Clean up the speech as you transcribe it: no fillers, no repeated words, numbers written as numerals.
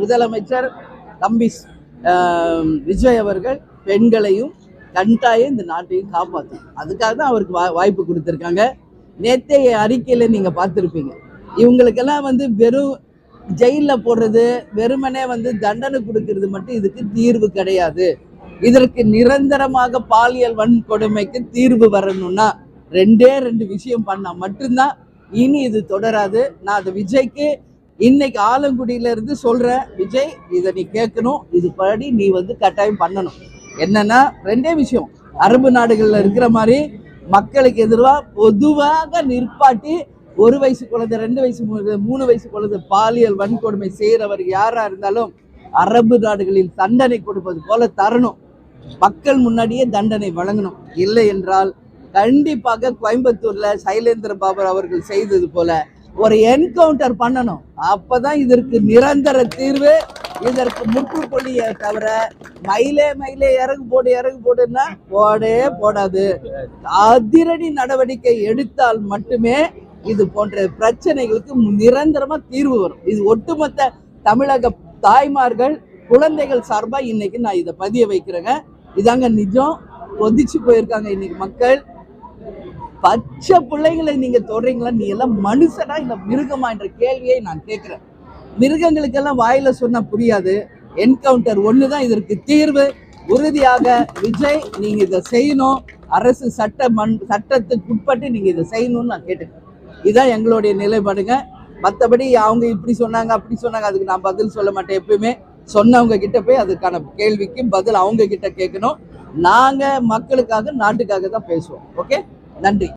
முதலமைச்சர் தம்பி விஜய் அவர்கள் பெண்களையும் கண்டாயம் இந்த நாட்டையும் காப்பாற்றும். அதுக்காக தான் அவருக்கு வாய்ப்பு கொடுத்துருக்காங்க. நேற்றைய அறிக்கையில் நீங்கள் பார்த்துருப்பீங்க. இவங்களுக்கெல்லாம் வெறும் ஜெயிலில் போடுறது, வெறுமனே தண்டனை கொடுக்கறது மட்டும் இதுக்கு தீர்வு கிடையாது. இதற்கு நிரந்தரமாக பாலியல் வன்கொடுமைக்கு தீர்வு வரணும்னா ரெண்டு விஷயம் பண்ணா மட்டும்தான் இனி இது தொடராது. நான் அது விஜய்க்கு இன்னைக்கு ஆலங்குடியில இருந்து சொல்றேன், விஜய் இதை நீ கேட்கணும், இது படி நீ கட்டாயம் பண்ணணும். என்னன்னா ரெண்டே விஷயம், அரபு நாடுகள்ல இருக்கிற மாதிரி மக்களுக்கு எதிராக பொதுவாக நிற்பாட்டி 1 வயசு குழந்தை, 2 வயசு 3 வயசு குழந்தை பாலியல் வன்கொடுமை செய்யறவர் யாரா இருந்தாலும் அரபு நாடுகளில் தண்டனை கொடுப்பது போல தரணும். மக்கள் முன்னாடியே தண்டனை வழங்கணும். இல்லை என்றால் கண்டிப்பாக கோயம்புத்தூர்ல சைலேந்திர பாபு அவர்கள் செய்தது போல ஒரு என்கவுண்டர் பண்ணணும். அப்பதான் இதற்கு நிரந்தர தீர்வு. இதற்கு முற்றுப்புள்ளியை தவிர மயிலே இறகு போடுன்னா போடாது. அதிரடி நடவடிக்கை எடுத்தால் மட்டுமே இது போன்ற பிரச்சனைகளுக்கு நிரந்தரமா தீர்வு வரும். இது ஒட்டுமொத்த தமிழக தாய்மார்கள் குழந்தைகள் சார்பா இன்னைக்கு நான் இதை பதிய வைக்கிறேங்க. இதாங்க நிஜம். கொதிச்சு போயிருக்காங்க இன்னைக்கு மக்கள். பச்சை பிள்ளைங்களை நீங்க தொடறீங்களா? நீ எல்லாம் மனுஷனா இல்ல மிருகமா என்ற கேள்வியை நான் கேட்கிறேன். மிருகங்களுக்கெல்லாம் வாயில சொன்னா புரியாது. என்கவுண்டர் ஒண்ணுதான் இதற்கு தீர்வு. உறுதியாக விஜய் நீங்க இதை செய்யணும். அரசு சட்டத்துக்கு உட்பட்டு நீங்க இதை செய்யணும்னு நான் கேட்டுக்கிறேன். இதுதான் எங்களுடைய நிலைப்பாடுங்க. மற்றபடி அவங்க இப்படி சொன்னாங்க அப்படி சொன்னாங்க அதுக்கு நான் பதில் சொல்ல மாட்டேன். எப்பயுமே சொன்னவங்க கிட்ட போய் அதுக்கான கேள்விக்கு பதில் அவங்க கிட்ட கேட்கணும். நாங்க மக்களுக்காக நாட்டுக்காக தான் பேசுவோம். ஓகே, நன்றி.